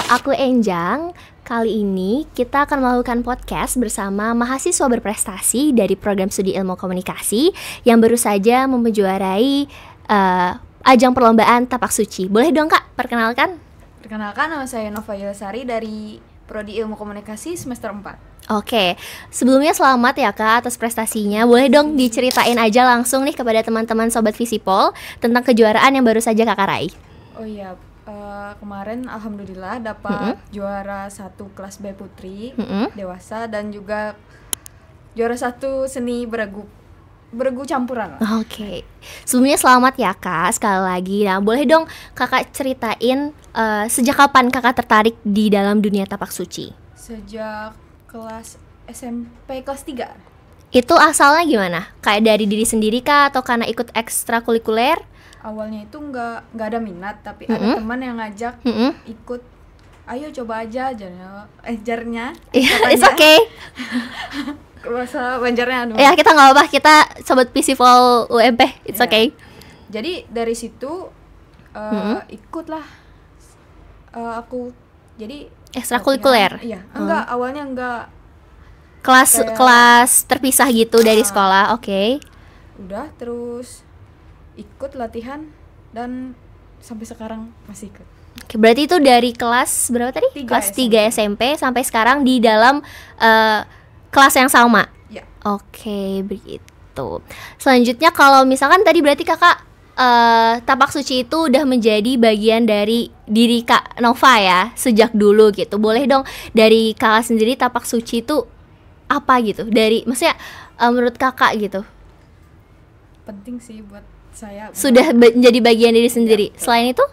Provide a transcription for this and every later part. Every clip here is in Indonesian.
Aku Enjang. Kali ini kita akan melakukan podcast bersama mahasiswa berprestasi dari program studi ilmu komunikasi yang baru saja menjuarai ajang perlombaan tapak suci. Boleh dong Kak, perkenalkan? Perkenalkan, nama saya Nova Yulsari dari Prodi Ilmu Komunikasi semester 4. Oke, sebelumnya selamat ya Kak atas prestasinya. Boleh dong diceritain aja langsung nih kepada teman-teman Sobat Visipol tentang kejuaraan yang baru saja Kakak raih. Oh iya, kemarin alhamdulillah dapat juara 1 kelas B putri dewasa dan juga juara 1 seni beregu campuran. Oke. Sebelumnya selamat ya Kak sekali lagi. Nah, boleh dong Kakak ceritain sejak kapan Kakak tertarik di dalam dunia tapak suci? Sejak kelas SMP kelas 3. Itu asalnya gimana? Kayak dari diri sendiri kah atau karena ikut ekstrakurikuler? Awalnya itu nggak ada minat, tapi ada teman yang ngajak ikut, ayo coba aja jarnya. It's okay. Bahasa Banjarnya aduh. Ya kita nggak apa-apa, kita Sobat Visipol UMP, it's okay. Jadi dari situ ikutlah aku jadi ekstrakurikuler. Iya, awalnya enggak. Kelas terpisah gitu dari sekolah, oke. Udah terus ikut latihan dan sampai sekarang masih ikut. Oke, berarti itu dari kelas berapa tadi? Kelas 3 SMP sampai sekarang di dalam kelas yang sama? Ya. Oke, begitu. Selanjutnya kalau misalkan tadi berarti Kakak tapak suci itu udah menjadi bagian dari diri Kak Nova ya sejak dulu gitu. Boleh dong dari Kakak sendiri tapak suci itu apa gitu? Dari maksudnya menurut Kakak gitu. Penting sih buat saya. Sudah menjadi bagian diri sendiri. Ya, selain itu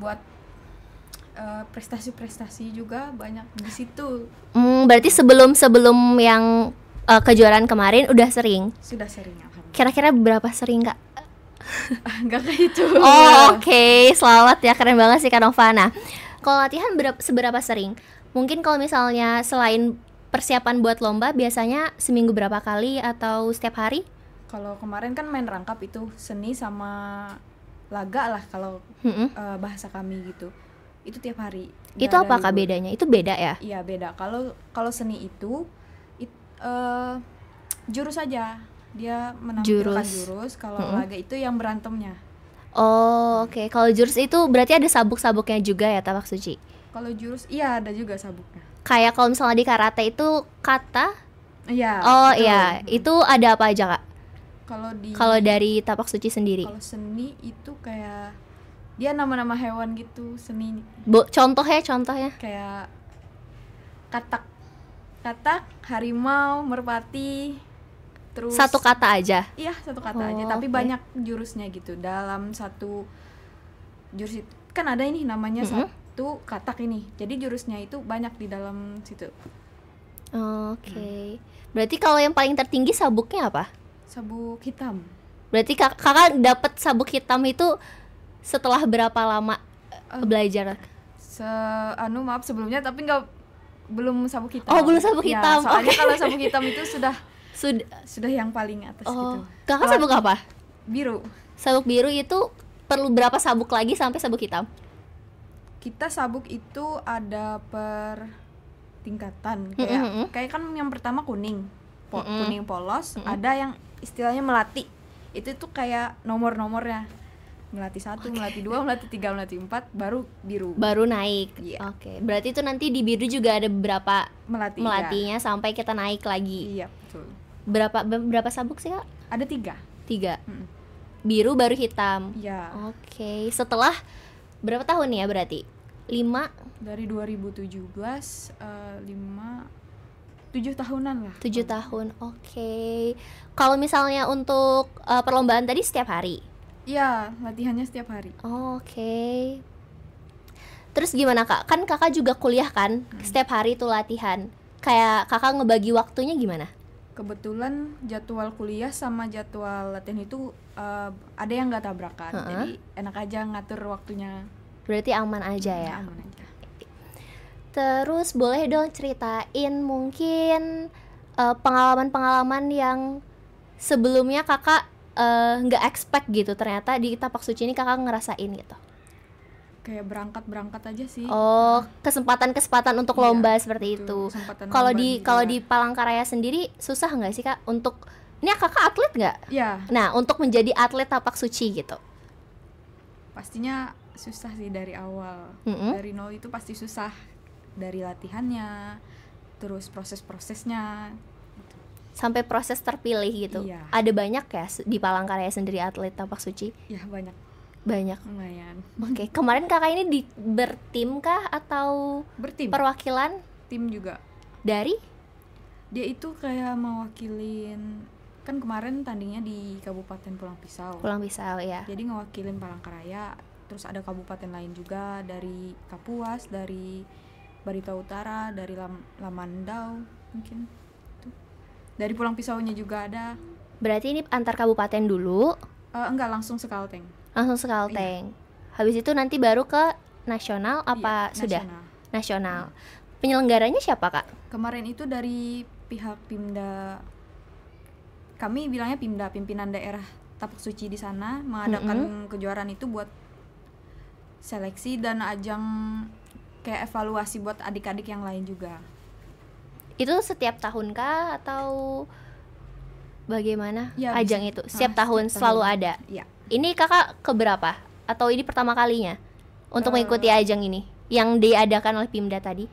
buat prestasi-prestasi juga banyak di situ. Berarti sebelum yang kejuaraan kemarin udah sering? Sudah sering, alhamdulillah. Kira-kira berapa sering Kak? Enggak kayak itu. Oh oke. Selamat ya, keren banget sih Kak Nova. Nah, kalau latihan seberapa sering? Mungkin kalau misalnya selain persiapan buat lomba biasanya seminggu berapa kali atau setiap hari? Kalau kemarin kan main rangkap itu seni sama laga lah kalau bahasa kami gitu. Itu tiap hari. Itu apa Kak bedanya? Itu beda ya? Iya beda. Kalau seni itu jurus aja. Dia menampilkan jurus. Kalau laga itu yang berantemnya. Oh oke. Kalau jurus itu berarti ada sabuk-sabuknya juga ya tapak suci? Kalau jurus iya ada juga sabuknya. Kayak kalau misalnya di karate itu kata? Iya. Oh iya. Itu ada apa aja Kak? Kalau dari tapak suci sendiri? Kalau seni itu kayak dia nama-nama hewan gitu seni. Contohnya? Kayak katak, harimau, merpati. Terus satu kata aja? Iya, satu kata aja, tapi banyak jurusnya gitu. Dalam satu jurus itu kan ada ini namanya satu katak ini. Jadi jurusnya itu banyak di dalam situ. Oke. Berarti kalau yang paling tertinggi sabuknya apa? Sabuk hitam. Berarti kakak dapat sabuk hitam itu setelah berapa lama belajar? Maaf sebelumnya tapi belum sabuk hitam. Oh belum sabuk hitam. Soalnya kalau sabuk hitam itu sudah yang paling atas gitu. Kakak sabuk apa? Biru. Sabuk biru itu perlu berapa sabuk lagi sampai sabuk hitam? Kita sabuk itu ada per tingkatan. Kayak kan yang pertama kuning polos, ada yang istilahnya melati. Itu tuh kayak nomor-nomornya. Melati 1, melati 2, melati 3, melati 4, baru biru. Baru naik. Yeah. Oke. Berarti itu nanti di biru juga ada beberapa melatinya sampai kita naik lagi. Iya, betul. Berapa sabuk sih, Kak? Ada 3. Biru baru hitam. Iya. Oke. Setelah berapa tahun ya berarti? 5 dari 2017 7 tahunan lah. 7 tahun. Oke. Kalau misalnya untuk perlombaan tadi setiap hari? Iya, latihannya setiap hari. Oke. Terus gimana Kak? Kan Kakak juga kuliah kan? Setiap hari itu latihan. Kayak Kakak ngebagi waktunya gimana? Kebetulan jadwal kuliah sama jadwal latihan itu ada yang nggak tabrakan. Jadi enak aja ngatur waktunya. Berarti aman aja ya? Aman aja. Terus boleh dong ceritain mungkin pengalaman-pengalaman yang sebelumnya Kakak nggak expect gitu, ternyata di tapak suci ini Kakak ngerasain gitu. kayak berangkat aja sih. Oh, kesempatan untuk Iya, lomba seperti betul, itu. kesempatan Kalau lomba di di kalau luar. di Palangkaraya sendiri susah nggak sih Kak untuk ini kakak atlet nggak? Ya, Nah, untuk menjadi atlet tapak suci gitu. pastinya susah sih dari awal. Mm-mm. Dari nol itu pasti susah. Dari latihannya, terus proses-prosesnya. Sampai proses terpilih gitu. Iya. Ada banyak ya di Palangkaraya sendiri atlet tapak suci? Ya banyak, Banyak. lumayan. Oke, kemarin kakak ini bertim kah atau Bertim, perwakilan tim juga. dari? Dia itu kayak mewakilin, kan kemarin tandingnya di Kabupaten Pulang Pisau. Pulang Pisau ya. Jadi ngewakilin Palangkaraya, terus ada kabupaten lain juga dari Kapuas, dari Barito Utara, dari Lamandau mungkin. Tuh. Dari Pulang Pisaunya juga ada. Berarti ini antar kabupaten dulu, Enggak, langsung Sekalteng. langsung Sekalteng. Habis itu nanti baru ke nasional apa Iya, sudah? nasional. Nasional. Penyelenggaranya siapa Kak? Kemarin itu dari pihak Pimda, kami bilangnya Pimda, pimpinan daerah Tapak Suci di sana mengadakan kejuaraan itu buat seleksi dan ajang kayak evaluasi buat adik-adik yang lain juga. Itu setiap tahun kah atau bagaimana Ya, ajang bisa. itu? Setiap tahun Setiap selalu tahun. ada. Iya. Ini kakak keberapa? Atau ini pertama kalinya untuk Eh, mengikuti ajang ini yang diadakan oleh Pimda tadi?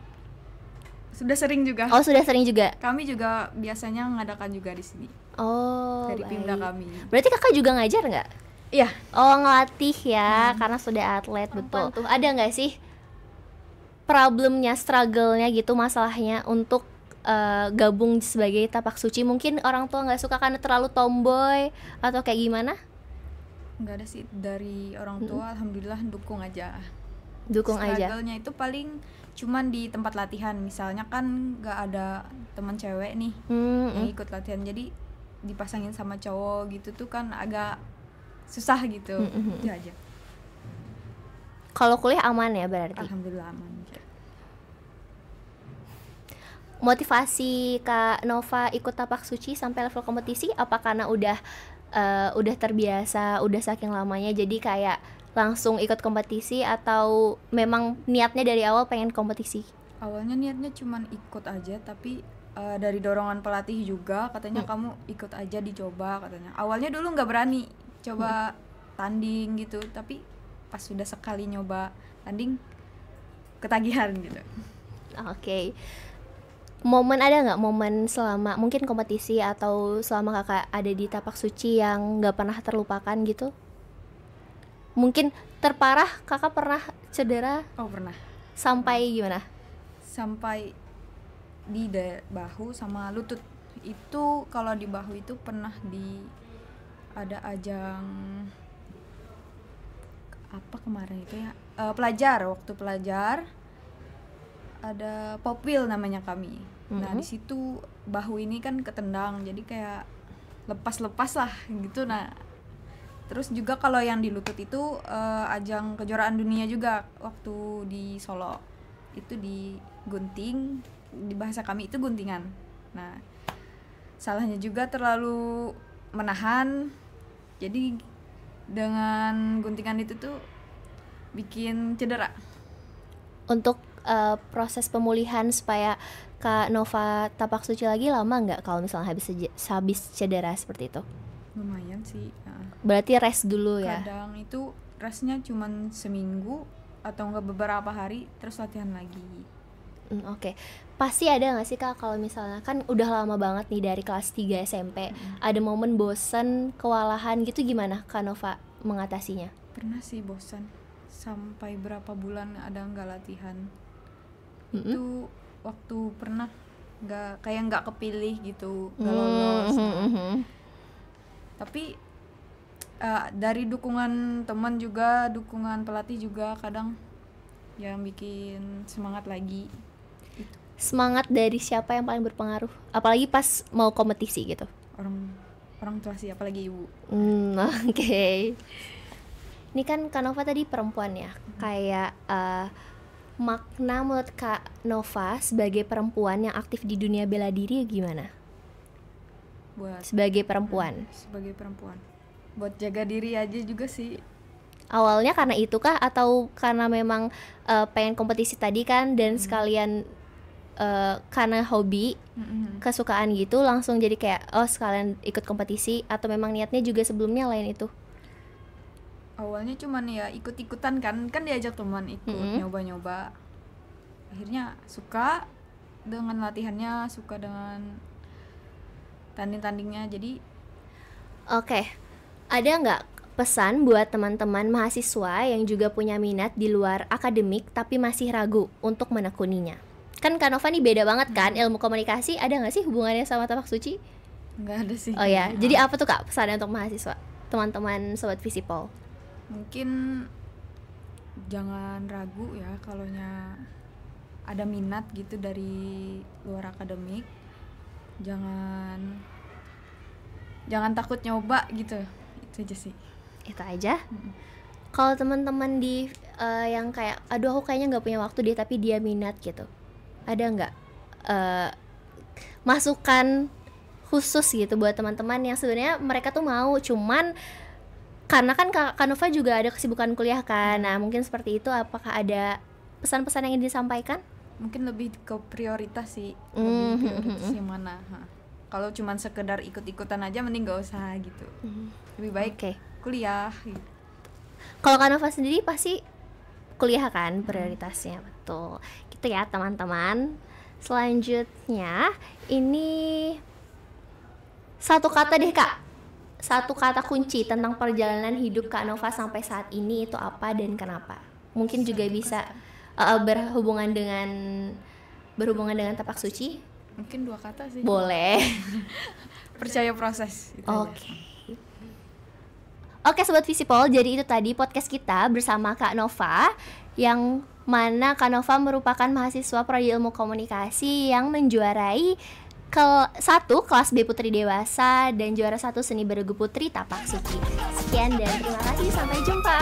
Sudah sering juga. Oh, sudah sering juga. Kami juga biasanya mengadakan juga di sini Oh, dari Pimda baik. kami. Berarti kakak juga ngajar nggak? Iya. Oh, ngelatih ya, karena sudah atlet, betul. Tuh, ada nggak sih problemnya, struggle-nya gitu, masalahnya untuk gabung sebagai tapak suci? Mungkin orang tua nggak suka karena terlalu tomboy atau kayak gimana? Nggak ada sih dari orang tua, alhamdulillah dukung aja. Dukung aja. Struggle-nya itu paling cuman di tempat latihan. Misalnya kan nggak ada teman cewek nih yang ikut latihan, jadi dipasangin sama cowok gitu tuh kan agak susah gitu. Itu aja. Kalau kuliah aman ya berarti. Alhamdulillah aman. Motivasi Kak Nova ikut tapak suci sampai level kompetisi apa karena udah terbiasa, udah saking lamanya jadi kayak langsung ikut kompetisi atau memang niatnya dari awal pengen kompetisi? Awalnya niatnya cuman ikut aja, tapi dari dorongan pelatih juga katanya kamu ikut aja dicoba katanya. Awalnya dulu nggak berani coba tanding gitu, tapi pas sudah sekali nyoba tanding ketagihan gitu. Oke. Momen ada nggak momen selama mungkin kompetisi atau selama kakak ada di tapak suci yang nggak pernah terlupakan gitu? Mungkin terparah kakak pernah cedera Oh pernah. sampai gimana? Sampai di bahu sama lutut. Itu kalau di bahu itu pernah ada ajang apa kemarin itu ya, waktu pelajar ada Popwil namanya kami. Nah di situ bahu ini kan ketendang, jadi kayak lepas lah gitu. Nah terus juga kalau yang di lutut itu ajang kejuaraan dunia juga waktu di Solo, itu di gunting, di bahasa kami itu guntingan. Nah salahnya juga terlalu menahan, jadi dengan guntingan itu tuh bikin cedera. Untuk proses pemulihan supaya Kak Nova tapak suci lagi lama nggak kalau misalnya habis cedera seperti itu? Lumayan sih. Berarti rest dulu ya? Kadang itu restnya cuman seminggu atau enggak beberapa hari terus latihan lagi. Oke. Pasti ada nggak sih Kak kalau misalnya kan udah lama banget nih dari kelas 3 SMP, ada momen bosen, kewalahan gitu, gimana Kak Nova mengatasinya? Pernah sih bosan sampai berapa bulan ada nggak latihan. Itu waktu pernah nggak kepilih gitu, nggak lolos. Tapi dari dukungan teman juga, dukungan pelatih juga kadang yang bikin semangat lagi. Semangat dari siapa yang paling berpengaruh? Apalagi pas mau kompetisi gitu. Orang tua sih, apalagi ibu. Oke. Ini kan Kak Nova tadi perempuan ya. Kayak makna menurut Kak Nova sebagai perempuan yang aktif di dunia bela diri gimana? Buat Sebagai perempuan. buat jaga diri aja juga sih. Awalnya karena itu kah atau karena memang pengen kompetisi tadi kan dan sekalian karena hobi, kesukaan gitu langsung jadi kayak sekalian ikut kompetisi atau memang niatnya juga sebelumnya lain itu? Awalnya cuman ya ikut-ikutan kan diajak teman ikut nyoba-nyoba. Akhirnya suka dengan latihannya, suka dengan tanding-tandingnya. Jadi Oke. Ada nggak pesan buat teman-teman mahasiswa yang juga punya minat di luar akademik tapi masih ragu untuk menekuninya? Kan Kak Nova nih beda banget kan, ilmu komunikasi, ada nggak sih hubungannya sama tapak suci? nggak ada sih. Oh ya, jadi apa tuh Kak pesannya untuk mahasiswa, teman-teman Sobat Visipol? Mungkin jangan ragu ya kalaunya ada minat gitu dari luar akademik. Jangan takut nyoba gitu. Itu aja sih. Itu aja. Kalau teman-teman di yang kayak aduh aku kayaknya nggak punya waktu deh tapi dia minat gitu, ada nggak masukan khusus gitu buat teman-teman yang sebenarnya mereka tuh mau cuman karena kan Kak Nova juga ada kesibukan kuliah kan. Nah mungkin seperti itu, apakah ada pesan-pesan yang ingin disampaikan? Mungkin lebih ke prioritas sih. Lebih prioritas yang mana. Kalau cuman sekedar ikut-ikutan aja mending gak usah gitu. Lebih baik kuliah gitu. Kalau Kak Nova sendiri pasti kuliah kan prioritasnya, betul. Gitu ya teman-teman. Selanjutnya ini satu kata deh Kak. Satu kata kunci tentang perjalanan hidup Kak Nova sampai saat ini itu apa dan kenapa? Mungkin juga bisa berhubungan dengan tapak suci. Mungkin 2 kata sih. Boleh. Percaya proses. Oke Sobat Visipol, jadi itu tadi podcast kita bersama Kak Nova, yang mana Kak Nova merupakan mahasiswa Prodi Ilmu Komunikasi yang menjuarai kelas B Putri Dewasa dan juara 1 Seni Beregu Putri Tapak Suci. Sekian dan terima kasih, sampai jumpa.